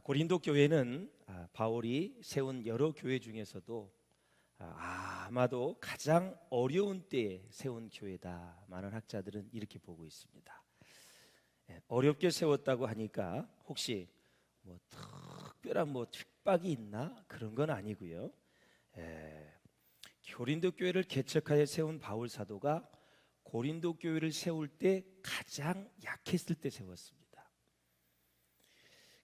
고린도 교회는 바울이 세운 여러 교회 중에서도 아마도 가장 어려운 때에 세운 교회다. 많은 학자들은 이렇게 보고 있습니다. 어렵게 세웠다고 하니까 혹시 특별한 핍박이 있나? 그런 건 아니고요. 고린도 교회를 개척하여 세운 바울 사도가 고린도 교회를 세울 때 가장 약했을 때 세웠습니다.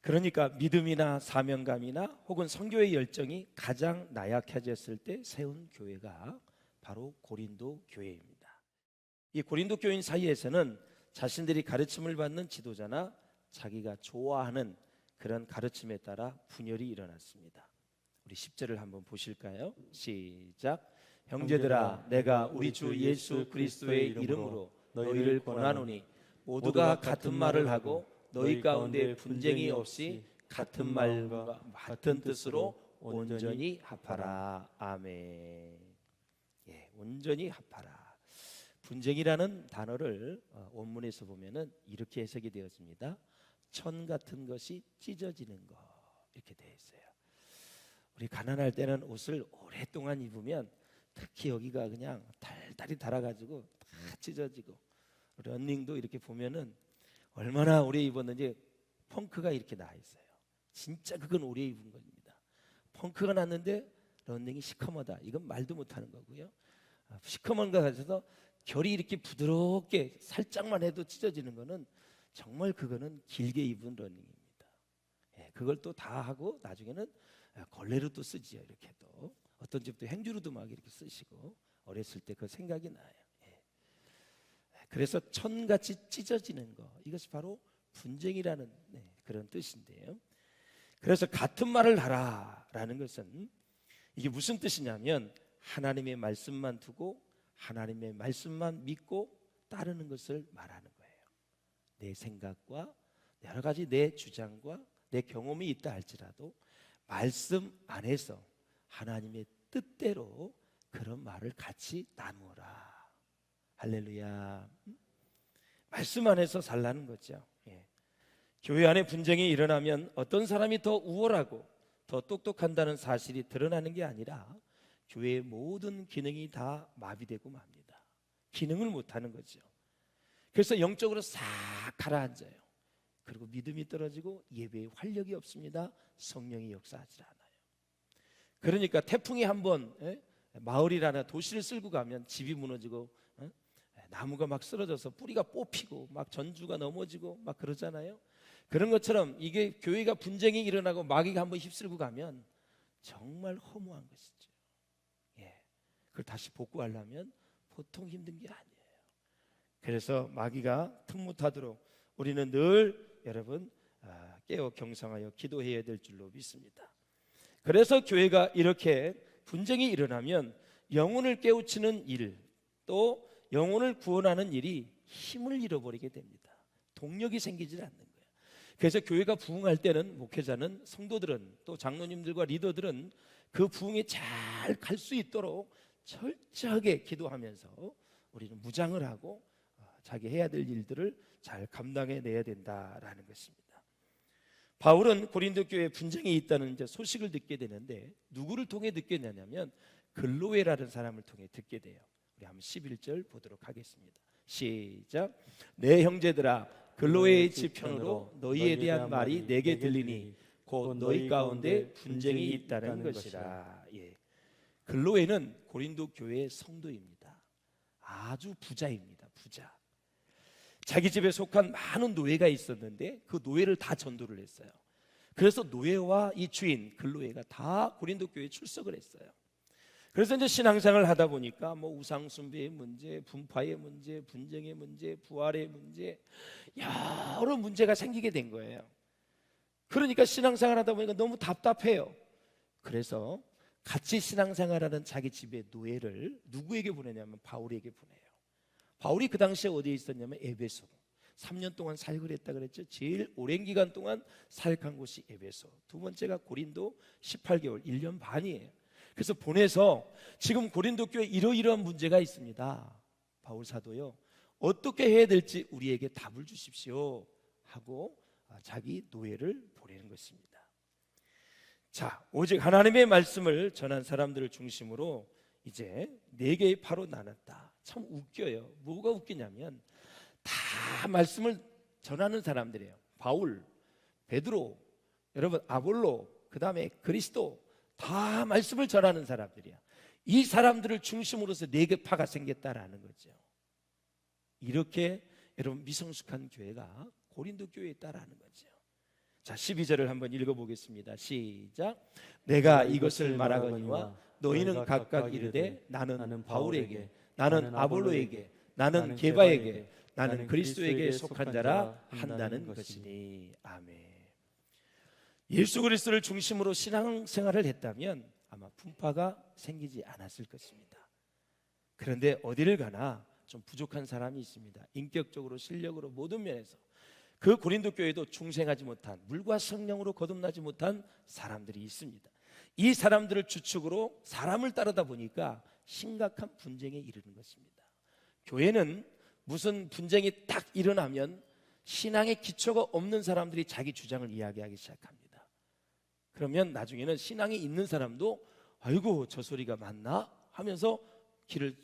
그러니까 믿음이나 사명감이나 혹은 선교의 열정이 가장 나약해졌을 때 세운 교회가 바로 고린도 교회입니다. 이 고린도 교인 사이에서는 자신들이 가르침을 받는 지도자나 자기가 좋아하는 그런 가르침에 따라 분열이 일어났습니다. 우리 10절을 한번 보실까요? 시작. 형제들아, 내가 우리 주 예수 그리스도의 이름으로 너희를 권하노니 모두가 같은 말을 하고 너희 가운데 분쟁이 없이 같은 말과 같은 뜻으로 온전히 합하라. 아멘. 온전히 합하라. 분쟁이라는 단어를 원문에서 보면은 이렇게 해석이 되었습니다. 천 같은 것이 찢어지는 것, 이렇게 되어 있어요. 우리 가난할 때는 옷을 오랫동안 입으면 특히 여기가 그냥 달달이 달아가지고 다 찢어지고, 러닝도 이렇게 보면은 얼마나 오래 입었는지 펑크가 이렇게 나 있어요. 진짜 그건 오래 입은 겁니다. 펑크가 났는데 러닝이 시커머다. 이건 말도 못하는 거고요. 시커먼 거 가져서 결이 이렇게 부드럽게 살짝만 해도 찢어지는 거는 정말 그거는 길게 입은 러닝입니다. 그걸 또 다 하고 나중에는 걸레로 또 쓰지요. 이렇게 또 어떤 집도 행주로도 막 이렇게 쓰시고, 어렸을 때 그 생각이 나요. 그래서 천같이 찢어지는 것, 이것이 바로 분쟁이라는 그런 뜻인데요. 그래서 같은 말을 하라라는 것은 이게 무슨 뜻이냐면 하나님의 말씀만 두고 하나님의 말씀만 믿고 따르는 것을 말하는 거예요. 내 생각과 여러 가지 내 주장과 내 경험이 있다 할지라도 말씀 안에서 하나님의 뜻대로 그런 말을 같이 나누어라. 할렐루야. 말씀 안에서 살라는 거죠. 교회 안에 분쟁이 일어나면 어떤 사람이 더 우월하고 더 똑똑한다는 사실이 드러나는 게 아니라 교회의 모든 기능이 다 마비되고 맙니다. 기능을 못하는 거죠. 그래서 영적으로 싹 가라앉아요. 그리고 믿음이 떨어지고 예배에 활력이 없습니다. 성령이 역사하지 않아요. 그러니까 태풍이 한번 마을이라나 도시를 쓸고 가면 집이 무너지고 나무가 막 쓰러져서 뿌리가 뽑히고 막 전주가 넘어지고 막 그러잖아요. 그런 것처럼 이게 교회가 분쟁이 일어나고 마귀가 한번 휩쓸고 가면 정말 허무한 것이죠. 그걸 다시 복구하려면 보통 힘든 게 아니에요. 그래서 마귀가 틈못하도록 우리는 늘 여러분 깨어 경성하여 기도해야 될 줄로 믿습니다. 그래서 교회가 이렇게 분쟁이 일어나면 영혼을 깨우치는 일, 또 영혼을 구원하는 일이 힘을 잃어버리게 됩니다. 동력이 생기질 않는 거예요. 그래서 교회가 부흥할 때는 목회자는, 성도들은, 또 장로님들과 리더들은 그 부흥이 잘 갈 수 있도록 철저하게 기도하면서 우리는 무장을 하고 자기 해야 될 일들을 잘 감당해내야 된다라는 것입니다. 바울은 고린도 교회에 분쟁이 있다는 이제 소식을 듣게 되는데 누구를 통해 듣게 되냐면 글로에라는 사람을 통해 듣게 돼요. 우리 한번 11절 보도록 하겠습니다. 시작. 내 형제들아, 글로에의 지편으로 너희에 대한 말이 내게 들리니 곧 너희 가운데 분쟁이 있다는 것이라. 글로에는 고린도 교회의 성도입니다. 아주 부자입니다. 부자. 자기 집에 속한 많은 노예가 있었는데 그 노예를 다 전도를 했어요. 그래서 노예와 이 주인 글로에가 다 고린도 교회에 출석을 했어요. 그래서 이제 신앙생활을 하다 보니까 우상 숭배의 문제, 분파의 문제, 분쟁의 문제, 부활의 문제, 여러 문제가 생기게 된 거예요. 그러니까 신앙생활 하다 보니까 너무 답답해요. 그래서 같이 신앙생활하는 자기 집의 노예를 누구에게 보내냐면 바울에게 보내요. 바울이 그 당시에 어디에 있었냐면 에베소. 3년 동안 사역을 했다 그랬죠. 제일 오랜 기간 동안 사역한 곳이 에베소. 두 번째가 고린도 18개월, 1년 반이에요. 그래서 보내서 지금 고린도 교회에 이러이러한 문제가 있습니다. 바울 사도요, 어떻게 해야 될지 우리에게 답을 주십시오 하고 자기 노예를 보내는 것입니다. 자, 오직 하나님의 말씀을 전한 사람들을 중심으로 이제 4개의 파로 나눴다. 참 웃겨요. 뭐가 웃기냐면 다 말씀을 전하는 사람들이에요. 바울, 베드로, 여러분 아볼로, 그 다음에 그리스도, 다 말씀을 전하는 사람들이야. 이 사람들을 중심으로서 4개 파가 생겼다라는 거죠. 이렇게 여러분 미성숙한 교회가 고린도 교회에 있다라는 거죠. 자, 12절을 한번 읽어보겠습니다. 시작. 내가 이것을 말하거니와 너희는 각각 이르되 나는 바울에게, 나는 아볼로에게, 나는 게바에게, 나는 그리스도에게 속한 자라 한다는 것이니. 아멘. 예수 그리스도를 중심으로 신앙생활을 했다면 아마 분파가 생기지 않았을 것입니다. 그런데 어디를 가나 좀 부족한 사람이 있습니다. 인격적으로, 실력으로, 모든 면에서 그 고린도 교회도 중생하지 못한, 물과 성령으로 거듭나지 못한 사람들이 있습니다. 이 사람들을 주축으로 사람을 따르다 보니까 심각한 분쟁에 이르는 것입니다. 교회는 무슨 분쟁이 딱 일어나면 신앙의 기초가 없는 사람들이 자기 주장을 이야기하기 시작합니다. 그러면 나중에는 신앙이 있는 사람도 아이고 저 소리가 맞나 하면서 길을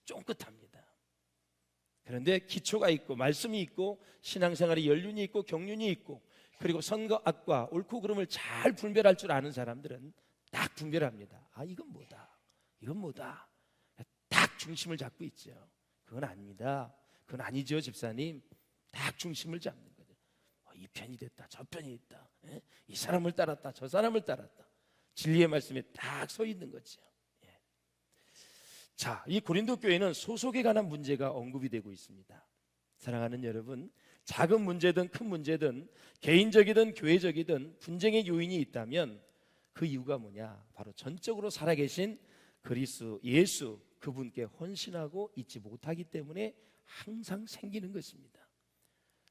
쫑긋합니다. 그런데 기초가 있고 말씀이 있고 신앙생활에 연륜이 있고 경륜이 있고 그리고 선과 악과 옳고 그름을 잘 분별할 줄 아는 사람들은 딱 분별합니다. 아, 이건 뭐다, 이건 뭐다. 딱 중심을 잡고 있죠. 그건 아닙니다. 그건 아니죠, 집사님. 딱 중심을 잡는 거죠. 이 편이 됐다, 저 편이 있다. 이 사람을 따랐다, 저 사람을 따랐다. 진리의 말씀에 딱 서 있는 거죠. 자, 이 고린도 교회는 소속에 관한 문제가 언급이 되고 있습니다. 사랑하는 여러분, 작은 문제든 큰 문제든 개인적이든 교회적이든 분쟁의 요인이 있다면 그 이유가 뭐냐? 바로 전적으로 살아계신 그리스도 예수, 그분께 헌신하고 있지 못하기 때문에 항상 생기는 것입니다.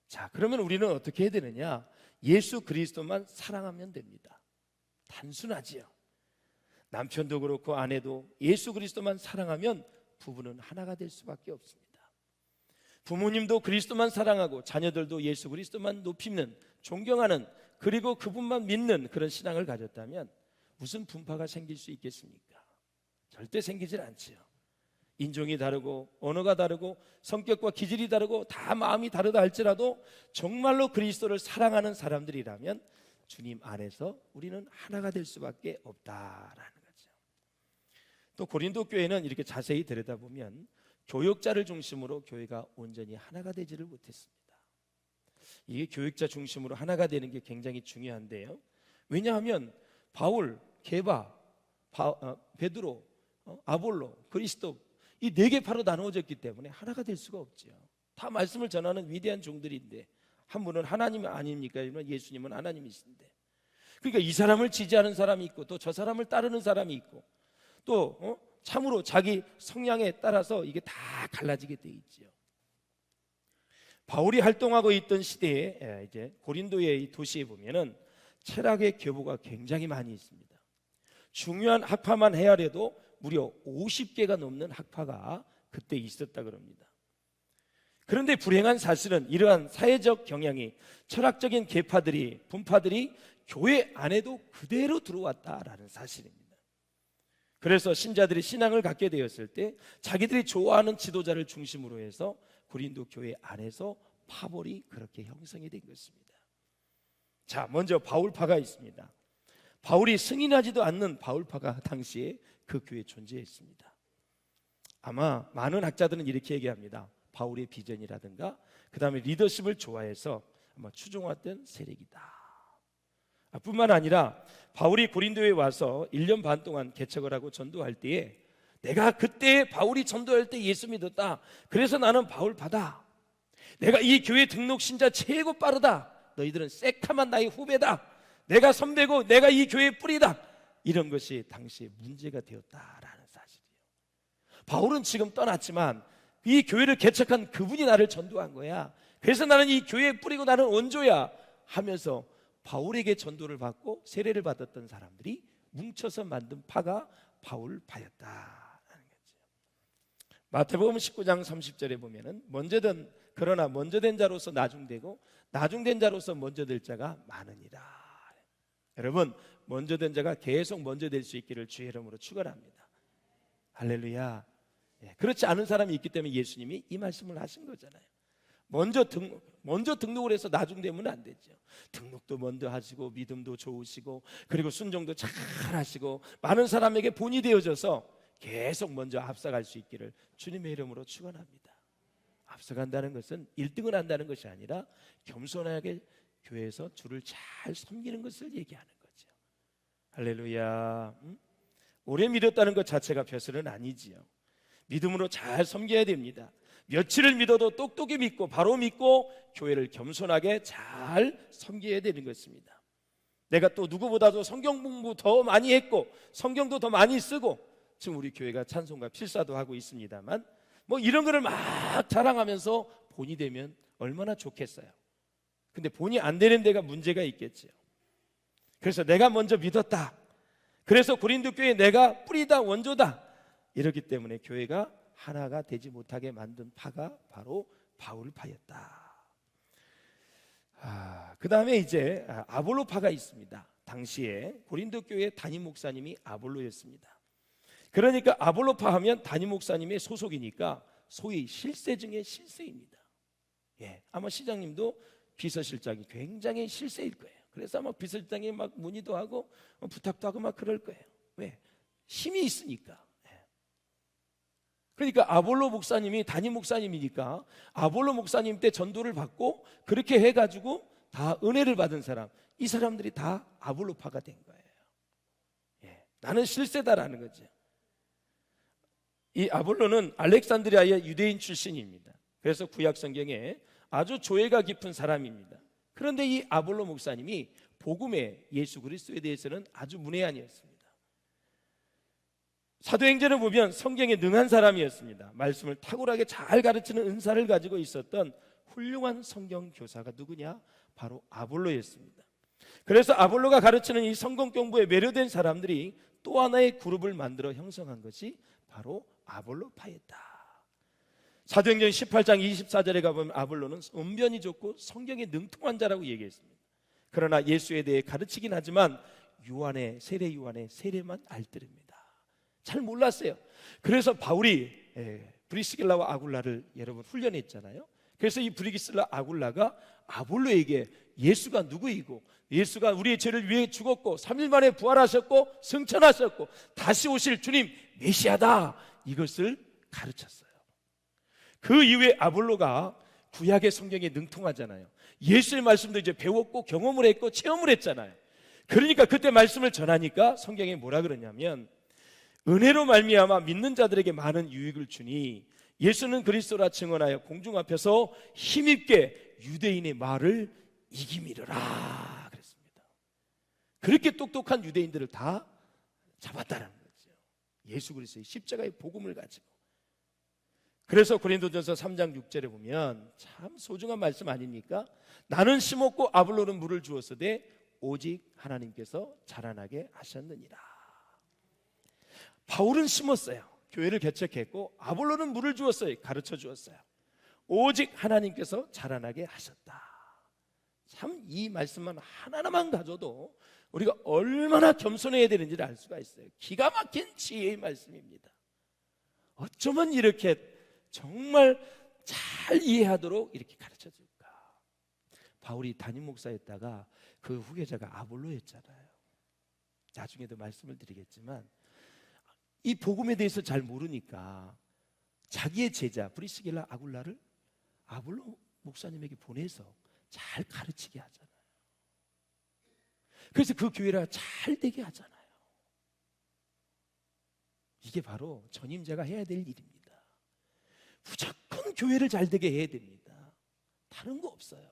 자, 그러면 우리는 어떻게 해야 되느냐? 예수 그리스도만 사랑하면 됩니다. 단순하지요. 남편도 그렇고 아내도 예수 그리스도만 사랑하면 부부는 하나가 될 수밖에 없습니다. 부모님도 그리스도만 사랑하고 자녀들도 예수 그리스도만 높이는, 존경하는, 그리고 그분만 믿는 그런 신앙을 가졌다면 무슨 분파가 생길 수 있겠습니까? 절대 생기질 않지요. 인종이 다르고 언어가 다르고 성격과 기질이 다르고 다 마음이 다르다 할지라도 정말로 그리스도를 사랑하는 사람들이라면 주님 안에서 우리는 하나가 될 수밖에 없다라는 거죠. 또 고린도 교회는 이렇게 자세히 들여다보면 교역자를 중심으로 교회가 온전히 하나가 되지를 못했습니다. 이게 교역자 중심으로 하나가 되는 게 굉장히 중요한데요. 왜냐하면 바울, 게바, 베드로, 아볼로, 그리스도 이 4개 파로 나누어졌기 때문에 하나가 될 수가 없죠. 다 말씀을 전하는 위대한 종들인데 한 분은 하나님 아닙니까? 예수님은 하나님이신데, 그러니까 이 사람을 지지하는 사람이 있고 또 저 사람을 따르는 사람이 있고 또 참으로 자기 성향에 따라서 이게 다 갈라지게 돼 있죠. 바울이 활동하고 있던 시대에 이제 고린도의 이 도시에 보면은 철학의 교부가 굉장히 많이 있습니다. 중요한 학파만 헤아려도 무려 50개가 넘는 학파가 그때 있었다 그럽니다. 그런데 불행한 사실은 이러한 사회적 경향이, 철학적인 계파들이, 분파들이 교회 안에도 그대로 들어왔다라는 사실입니다. 그래서 신자들이 신앙을 갖게 되었을 때 자기들이 좋아하는 지도자를 중심으로 해서 고린도 교회 안에서 파벌이 그렇게 형성이 된 것입니다. 자, 먼저 바울파가 있습니다. 바울이 승인하지도 않는 바울파가 당시에 그 교회에 존재했습니다. 아마 많은 학자들은 이렇게 얘기합니다. 바울의 비전이라든가 그 다음에 리더십을 좋아해서 아마 추종했던 세력이다. 뿐만 아니라 바울이 고린도에 와서 1년 반 동안 개척을 하고 전도할 때에 내가 그때 바울이 전도할 때 예수 믿었다. 그래서 나는 바울파다. 내가 이 교회 등록 신자 최고 빠르다. 너희들은 새카만 나의 후배다. 내가 선배고 내가 이 교회의 뿌리다. 이런 것이 당시에 문제가 되었다라는 사실이에요. 바울은 지금 떠났지만 이 교회를 개척한 그분이 나를 전도한 거야. 그래서 나는 이 교회의 뿌리고 나는 원조야 하면서 바울에게 전도를 받고 세례를 받았던 사람들이 뭉쳐서 만든 파가 바울파였다라는 거죠. 마태복음 19장 30절에 보면은 그러나 먼저 된 자로서 나중되고 나중된 자로서 먼저 될 자가 많으니라. 여러분, 먼저 된 자가 계속 먼저 될 수 있기를 주의 이름으로 축원합니다. 할렐루야. 그렇지 않은 사람이 있기 때문에 예수님이 이 말씀을 하신 거잖아요. 먼저 등록을 해서 나중 되면 안 되죠. 등록도 먼저 하시고 믿음도 좋으시고 그리고 순종도 잘 하시고 많은 사람에게 본이 되어져서 계속 먼저 앞서갈 수 있기를 주님의 이름으로 축원합니다. 앞서간다는 것은 1등을 한다는 것이 아니라 겸손하게 교회에서 주를 잘 섬기는 것을 얘기하는 거죠. 할렐루야. 오래 믿었다는 것 자체가 벼슬은 아니지요. 믿음으로 잘 섬겨야 됩니다. 며칠을 믿어도 똑똑히 믿고 바로 믿고 교회를 겸손하게 잘 섬겨야 되는 것입니다. 내가 또 누구보다도 성경 공부 더 많이 했고 성경도 더 많이 쓰고 지금 우리 교회가 찬송가 필사도 하고 있습니다만 뭐 이런 거를 막 자랑하면서 본이 되면 얼마나 좋겠어요. 근데 본이 안 되는 데가 문제가 있겠죠. 그래서 내가 먼저 믿었다. 그래서 고린도 교회에 내가 뿌리다 원조다. 이렇기 때문에 교회가 하나가 되지 못하게 만든 파가 바로 바울파였다. 그 다음에 이제 아볼로파가 있습니다. 당시에 고린도 교회 담임 목사님이 아볼로였습니다. 그러니까 아볼로파 하면 담임 목사님의 소속이니까 소위 실세 중에 실세입니다. 아마 시장님도 비서실장이 굉장히 실세일 거예요. 그래서 아마 비서실장이 막 문의도 하고 부탁도 하고 막 그럴 거예요. 왜? 힘이 있으니까. 그러니까 아볼로 목사님이 담임 목사님이니까 아볼로 목사님 때 전도를 받고 그렇게 해가지고 다 은혜를 받은 사람, 이 사람들이 다 아볼로파가 된 거예요. 나는 실세다라는 거죠. 이 아볼로는 알렉산드리아의 유대인 출신입니다. 그래서 구약 성경에 아주 조예가 깊은 사람입니다. 그런데 이 아볼로 목사님이 복음의 예수 그리스도에 대해서는 아주 문외한이었습니다. 사도행전을 보면 성경에 능한 사람이었습니다. 말씀을 탁월하게 잘 가르치는 은사를 가지고 있었던 훌륭한 성경 교사가 누구냐? 바로 아볼로였습니다. 그래서 아볼로가 가르치는 이 성경 공부에 매료된 사람들이 또 하나의 그룹을 만들어 형성한 것이 바로 아볼로파였다. 사도행전 18장 24절에 가보면 아볼로는 언변이 좋고 성경에 능통한 자라고 얘기했습니다. 그러나 예수에 대해 가르치긴 하지만 세례 요한의 세례만 알뜰입니다. 잘 몰랐어요. 그래서 바울이 브리스길라와 아굴라를 여러분 훈련했잖아요. 그래서 이 브리스길라 아굴라가 아볼로에게 예수가 누구이고 예수가 우리의 죄를 위해 죽었고 3일 만에 부활하셨고 승천하셨고 다시 오실 주님 메시아다, 이것을 가르쳤어요. 그 이후에 아볼로가 구약의 성경에 능통하잖아요. 예수의 말씀도 이제 배웠고 경험을 했고 체험을 했잖아요. 그러니까 그때 말씀을 전하니까 성경에 뭐라 그러냐면 은혜로 말미암아 믿는 자들에게 많은 유익을 주니 예수는 그리스도라 증언하여 공중 앞에서 힘있게 유대인의 말을 이기미르라 그랬습니다. 그렇게 똑똑한 유대인들을 다 잡았다는 거죠. 예수 그리스도의 십자가의 복음을 가지고. 그래서 고린도전서 3장 6절에 보면 참 소중한 말씀 아닙니까? 나는 심었고 아볼로는 물을 주었으되 오직 하나님께서 자라나게 하셨느니라. 바울은 심었어요. 교회를 개척했고 아볼로는 물을 주었어요. 가르쳐 주었어요. 오직 하나님께서 자라나게 하셨다. 참 이 말씀만 하나만 가져도 우리가 얼마나 겸손해야 되는지를 알 수가 있어요. 기가 막힌 지혜의 말씀입니다. 어쩌면 이렇게 정말 잘 이해하도록 이렇게 가르쳐 줄까? 바울이 담임 목사였다가 그 후계자가 아볼로였잖아요. 나중에도 말씀을 드리겠지만 이 복음에 대해서 잘 모르니까 자기의 제자 브리스길라 아굴라를 아볼로 목사님에게 보내서 잘 가르치게 하잖아요. 그래서 그 교회가 잘 되게 하잖아요. 이게 바로 전임자가 해야 될 일입니다. 무조건 교회를 잘 되게 해야 됩니다. 다른 거 없어요.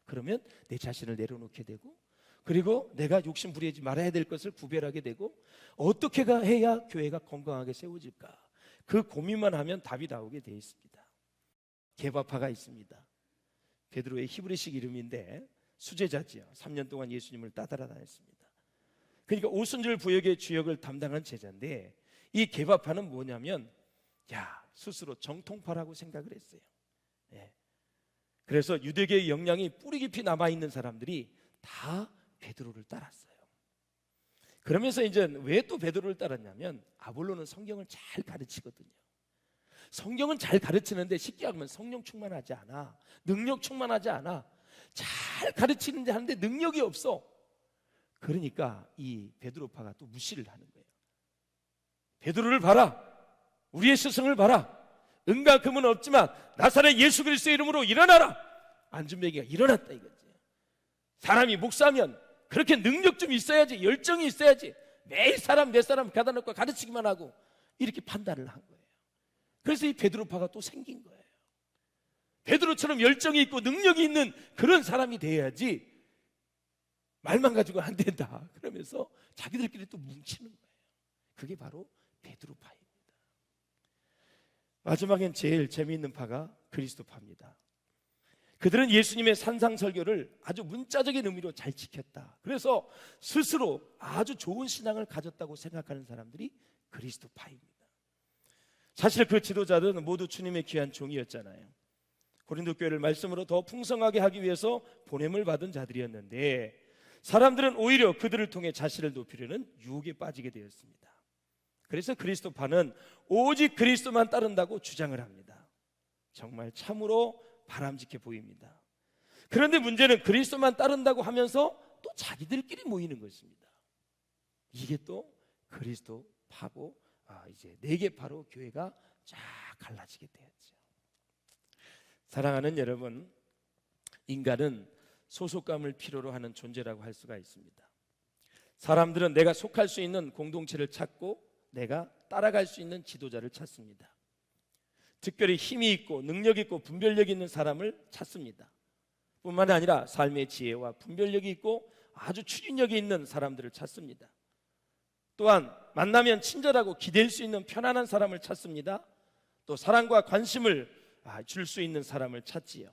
그러면 내 자신을 내려놓게 되고 그리고 내가 욕심 부리지 말아야 될 것을 구별하게 되고 어떻게 해야 교회가 건강하게 세워질까? 그 고민만 하면 답이 나오게 되어 있습니다. 게바파가 있습니다. 베드로의 히브리식 이름인데 수제자지요. 3년 동안 예수님을 따라다녔습니다. 그러니까 오순절 부역의 주역을 담당한 제자인데 이 게바파는 뭐냐면 스스로 정통파라고 생각을 했어요. 그래서 유대계의 영향이 뿌리 깊이 남아있는 사람들이 다 베드로를 따랐어요. 그러면서 이제 왜 또 베드로를 따랐냐면 아볼로는 성경을 잘 가르치거든요. 성경은 잘 가르치는데 쉽게 하면 성령 충만하지 않아. 능력 충만하지 않아. 잘 가르치는데 하는데 능력이 없어. 그러니까 이 베드로파가 또 무시를 하는 거예요. 베드로를 봐라. 우리의 스승을 봐라. 은과 금은 없지만 나사렛 예수 그리스도의 이름으로 일어나라. 안준뱅이가 일어났다 이거지. 사람이 목사면 그렇게 능력 좀 있어야지, 열정이 있어야지. 매일 사람 몇 사람 가다 놓고 가르치기만 하고 이렇게 판단을 한 거예요. 그래서 이 베드로파가 또 생긴 거예요. 베드로처럼 열정이 있고 능력이 있는 그런 사람이 돼야지 말만 가지고 안 된다 그러면서 자기들끼리 또 뭉치는 거예요. 그게 바로 베드로파입니다. 마지막엔 제일 재미있는 파가 그리스도파입니다. 그들은 예수님의 산상설교를 아주 문자적인 의미로 잘 지켰다. 그래서 스스로 아주 좋은 신앙을 가졌다고 생각하는 사람들이 그리스도파입니다. 사실 그 지도자들은 모두 주님의 귀한 종이었잖아요. 고린도 교회를 말씀으로 더 풍성하게 하기 위해서 보냄을 받은 자들이었는데 사람들은 오히려 그들을 통해 자신을 높이려는 유혹에 빠지게 되었습니다. 그래서 그리스도파는 오직 그리스도만 따른다고 주장을 합니다. 정말 참으로 바람직해 보입니다. 그런데 문제는 그리스도만 따른다고 하면서 또 자기들끼리 모이는 것입니다. 이게 또 그리스도파고 이제 네 개 파로 교회가 쫙 갈라지게 되었죠. 사랑하는 여러분, 인간은 소속감을 필요로 하는 존재라고 할 수가 있습니다. 사람들은 내가 속할 수 있는 공동체를 찾고 내가 따라갈 수 있는 지도자를 찾습니다. 특별히 힘이 있고 능력 있고 분별력이 있는 사람을 찾습니다. 뿐만 아니라 삶의 지혜와 분별력이 있고 아주 추진력이 있는 사람들을 찾습니다. 또한 만나면 친절하고 기댈 수 있는 편안한 사람을 찾습니다. 또 사랑과 관심을 줄 수 있는 사람을 찾지요.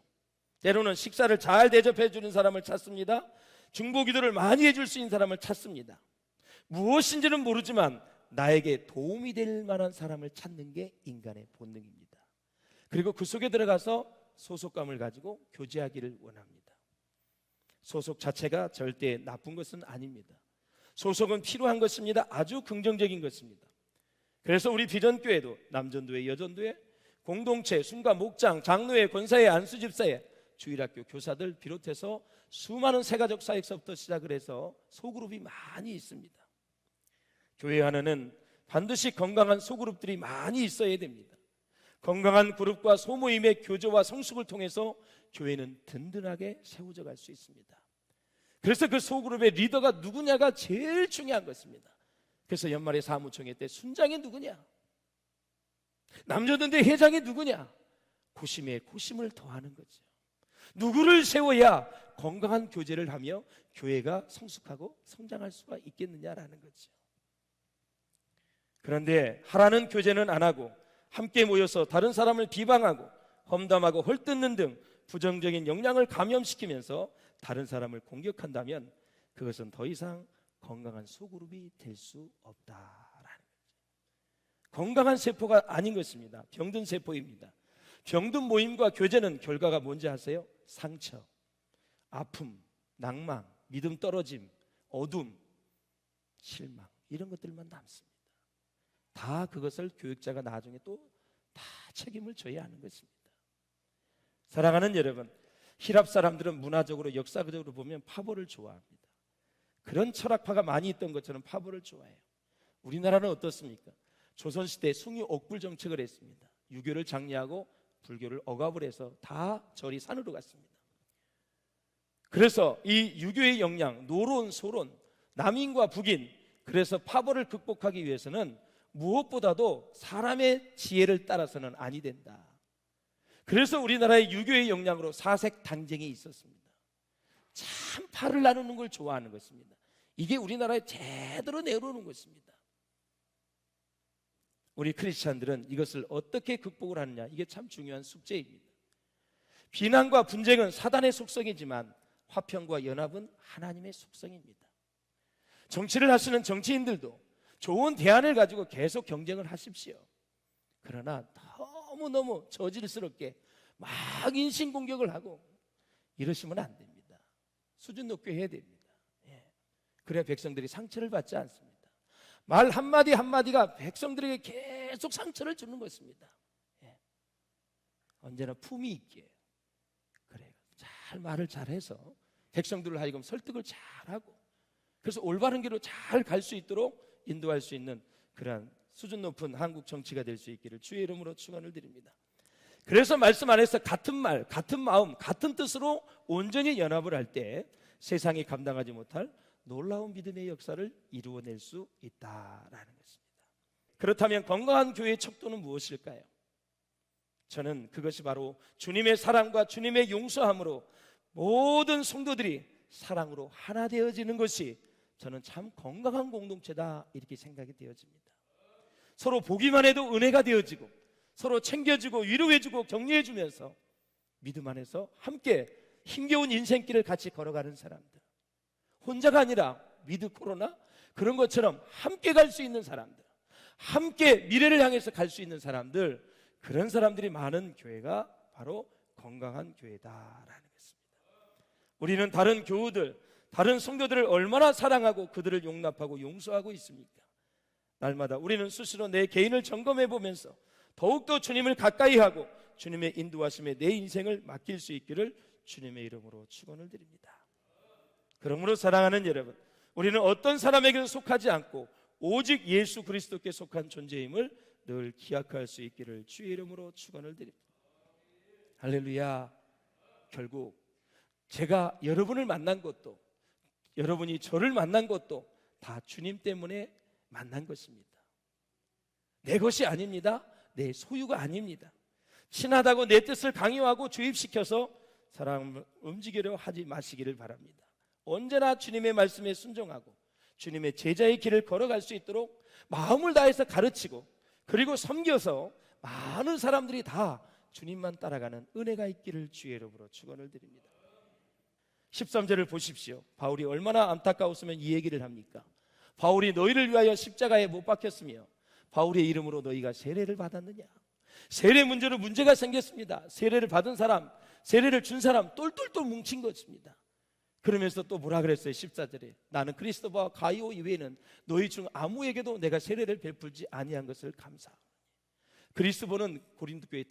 때로는 식사를 잘 대접해 주는 사람을 찾습니다. 중보기도를 많이 해줄 수 있는 사람을 찾습니다. 무엇인지는 모르지만 나에게 도움이 될 만한 사람을 찾는 게 인간의 본능입니다. 그리고 그 속에 들어가서 소속감을 가지고 교제하기를 원합니다. 소속 자체가 절대 나쁜 것은 아닙니다. 소속은 필요한 것입니다. 아주 긍정적인 것입니다. 그래서 우리 비전교회도 남전도회, 여전도회, 공동체, 순가 목장, 장로회, 권사회, 안수집사회, 주일학교 교사들 비롯해서 수많은 세가족 사역서부터 시작을 해서 소그룹이 많이 있습니다. 교회 안에는 반드시 건강한 소그룹들이 많이 있어야 됩니다. 건강한 그룹과 소모임의 교제와 성숙을 통해서 교회는 든든하게 세워져 갈 수 있습니다. 그래서 그 소그룹의 리더가 누구냐가 제일 중요한 것입니다. 그래서 연말에 사무총회 때 순장이 누구냐, 남조던대 회장이 누구냐, 고심에 고심을 더하는 거죠. 누구를 세워야 건강한 교제를 하며 교회가 성숙하고 성장할 수가 있겠느냐라는 거죠. 그런데 하라는 교제는 안 하고 함께 모여서 다른 사람을 비방하고 험담하고 헐뜯는 등 부정적인 영향을 감염시키면서 다른 사람을 공격한다면 그것은 더 이상 건강한 소그룹이 될 수 없다라는 거죠. 건강한 세포가 아닌 것입니다. 병든 세포입니다. 병든 모임과 교제는 결과가 뭔지 아세요? 상처, 아픔, 낭망, 믿음 떨어짐, 어둠, 실망, 이런 것들만 남습니다. 다 그것을 교육자가 나중에 또 다 책임을 져야 하는 것입니다. 사랑하는 여러분, 히랍 사람들은 문화적으로 역사적으로 보면 파벌을 좋아합니다. 그런 철학파가 많이 있던 것처럼 파벌을 좋아해요. 우리나라는 어떻습니까? 조선시대 숭유옥불 정책을 했습니다. 유교를 장려하고 불교를 억압을 해서 다 절이 산으로 갔습니다. 그래서 이 유교의 영향, 노론, 소론, 남인과 북인, 그래서 파벌을 극복하기 위해서는 무엇보다도 사람의 지혜를 따라서는 아니 된다. 그래서 우리나라의 유교의 영향으로 사색 당쟁이 있었습니다. 참 팔을 나누는 걸 좋아하는 것입니다. 이게 우리나라에 제대로 내려오는 것입니다. 우리 크리스찬들은 이것을 어떻게 극복을 하느냐, 이게 참 중요한 숙제입니다. 비난과 분쟁은 사단의 속성이지만 화평과 연합은 하나님의 속성입니다. 정치를 하시는 정치인들도 좋은 대안을 가지고 계속 경쟁을 하십시오. 그러나 너무너무 저질스럽게 막 인신공격을 하고 이러시면 안 됩니다. 수준 높게 해야 됩니다. 그래야 백성들이 상처를 받지 않습니다. 말 한마디 한마디가 백성들에게 계속 상처를 주는 것입니다. 예. 언제나 품위 있게 그래요. 잘 말을 잘해서 백성들을 하여금 설득을 잘하고, 그래서 올바른 길로 잘 갈 수 있도록 인도할 수 있는 그러한 수준 높은 한국 정치가 될 수 있기를 주의 이름으로 축원을 드립니다. 그래서 말씀 안에서 같은 말, 같은 마음, 같은 뜻으로 온전히 연합을 할 때 세상이 감당하지 못할 놀라운 믿음의 역사를 이루어낼 수 있다라는 것입니다. 그렇다면 건강한 교회의 척도는 무엇일까요? 저는 그것이 바로 주님의 사랑과 주님의 용서함으로 모든 성도들이 사랑으로 하나 되어지는 것이 저는 참 건강한 공동체다, 이렇게 생각이 되어집니다. 서로 보기만 해도 은혜가 되어지고, 서로 챙겨주고 위로해주고 격려해주면서 믿음 안에서 함께 힘겨운 인생길을 같이 걸어가는 사람들, 혼자가 아니라 위드 코로나 그런 것처럼 함께 갈 수 있는 사람들, 함께 미래를 향해서 갈 수 있는 사람들, 그런 사람들이 많은 교회가 바로 건강한 교회다라는 것입니다. 우리는 다른 교우들, 다른 성도들을 얼마나 사랑하고 그들을 용납하고 용서하고 있습니까? 날마다 우리는 스스로 내 개인을 점검해 보면서 더욱더 주님을 가까이 하고 주님의 인도하심에 내 인생을 맡길 수 있기를 주님의 이름으로 축원을 드립니다. 그러므로 사랑하는 여러분, 우리는 어떤 사람에게도 속하지 않고 오직 예수 그리스도께 속한 존재임을 늘 기억할 수 있기를 주의 이름으로 축원을 드립니다. 할렐루야. 결국 제가 여러분을 만난 것도, 여러분이 저를 만난 것도 다 주님 때문에 만난 것입니다. 내 것이 아닙니다. 내 소유가 아닙니다. 친하다고 내 뜻을 강요하고 주입시켜서 사람을 움직이려 하지 마시기를 바랍니다. 언제나 주님의 말씀에 순종하고 주님의 제자의 길을 걸어갈 수 있도록 마음을 다해서 가르치고, 그리고 섬겨서 많은 사람들이 다 주님만 따라가는 은혜가 있기를 주의 이름으로 축원을 드립니다. 13절을 보십시오. 바울이 얼마나 안타까웠으면 이 얘기를 합니까? 바울이 너희를 위하여 십자가에 못 박혔으며 바울의 이름으로 너희가 세례를 받았느냐? 세례 문제로 문제가 생겼습니다. 세례를 받은 사람, 세례를 준 사람 똘똘똘 뭉친 것입니다. 그러면서 또 뭐라 그랬어요? 14절에 나는 그리스도와 가이오 이외에는 너희 중 아무에게도 내가 세례를 베풀지 아니한 것을 감사하노니. 그리스도는 고린도 교회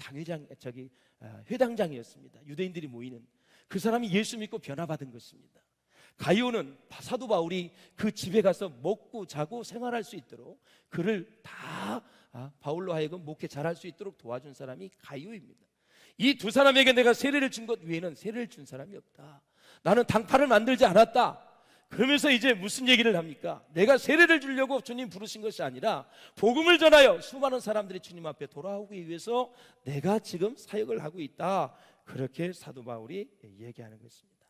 회당장이었습니다. 유대인들이 모이는 그 사람이 예수 믿고 변화받은 것입니다. 가이오는 사도 바울이 그 집에 가서 먹고 자고 생활할 수 있도록 그를 다 바울로 하여금 목회 잘할 수 있도록 도와준 사람이 가이오입니다. 이 두 사람에게 내가 세례를 준 것 외에는 세례를 준 사람이 없다. 나는 당파를 만들지 않았다. 그러면서 이제 무슨 얘기를 합니까? 내가 세례를 주려고 주님 부르신 것이 아니라 복음을 전하여 수많은 사람들이 주님 앞에 돌아오기 위해서 내가 지금 사역을 하고 있다. 그렇게 사도 바울이 얘기하는 것입니다.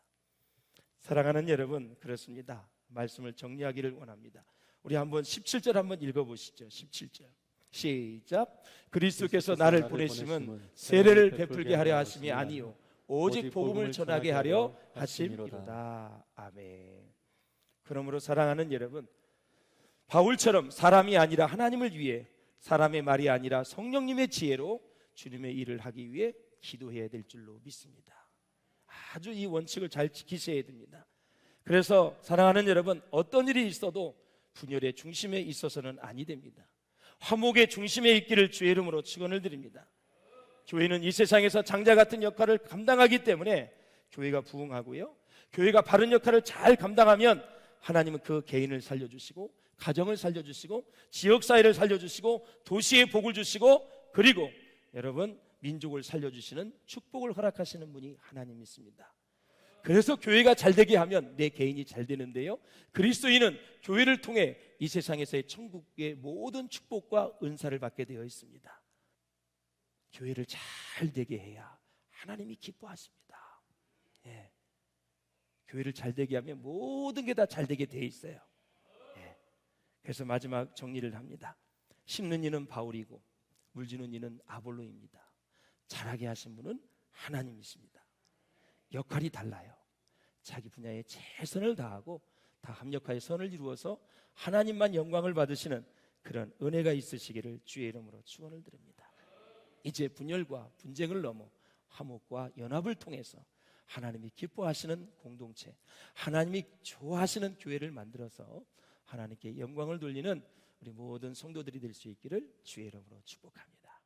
사랑하는 여러분, 그렇습니다. 말씀을 정리하기를 원합니다. 우리 한번 17절 한번 읽어보시죠. 17절 시작. 그리스도께서 나를 보내심은 세례를 베풀게 하려 하심이 아니요 오직 복음을 전하게 하려 하심이로다. 아멘. 그러므로 사랑하는 여러분, 바울처럼 사람이 아니라 하나님을 위해, 사람의 말이 아니라 성령님의 지혜로 주님의 일을 하기 위해 기도해야 될 줄로 믿습니다. 아주 이 원칙을 잘 지키셔야 됩니다. 그래서 사랑하는 여러분, 어떤 일이 있어도 분열의 중심에 있어서는 아니 됩니다. 화목의 중심에 있기를 주의 이름으로 축원을 드립니다. 교회는 이 세상에서 장자 같은 역할을 감당하기 때문에 교회가 부흥하고요, 교회가 바른 역할을 잘 감당하면 하나님은 그 개인을 살려주시고 가정을 살려주시고 지역사회를 살려주시고 도시의 복을 주시고, 그리고 여러분 민족을 살려주시는 축복을 허락하시는 분이 하나님이십니다. 그래서 교회가 잘되게 하면 내 개인이 잘 되는데요, 그리스도인은 교회를 통해 이 세상에서의 천국의 모든 축복과 은사를 받게 되어 있습니다. 교회를 잘 되게 해야 하나님이 기뻐하십니다. 예. 교회를 잘 되게 하면 모든 게 다 잘 되게 되어 있어요. 예. 그래서 마지막 정리를 합니다. 심는 이는 바울이고 물주는 이는 아볼로입니다. 잘하게 하신 분은 하나님이십니다. 역할이 달라요. 자기 분야에 최선을 다하고 다 합력하여 선을 이루어서 하나님만 영광을 받으시는 그런 은혜가 있으시기를 주의 이름으로 축원을 드립니다. 이제 분열과 분쟁을 넘어 화목과 연합을 통해서 하나님이 기뻐하시는 공동체, 하나님이 좋아하시는 교회를 만들어서 하나님께 영광을 돌리는 우리 모든 성도들이 될 수 있기를 주의 이름으로 축복합니다.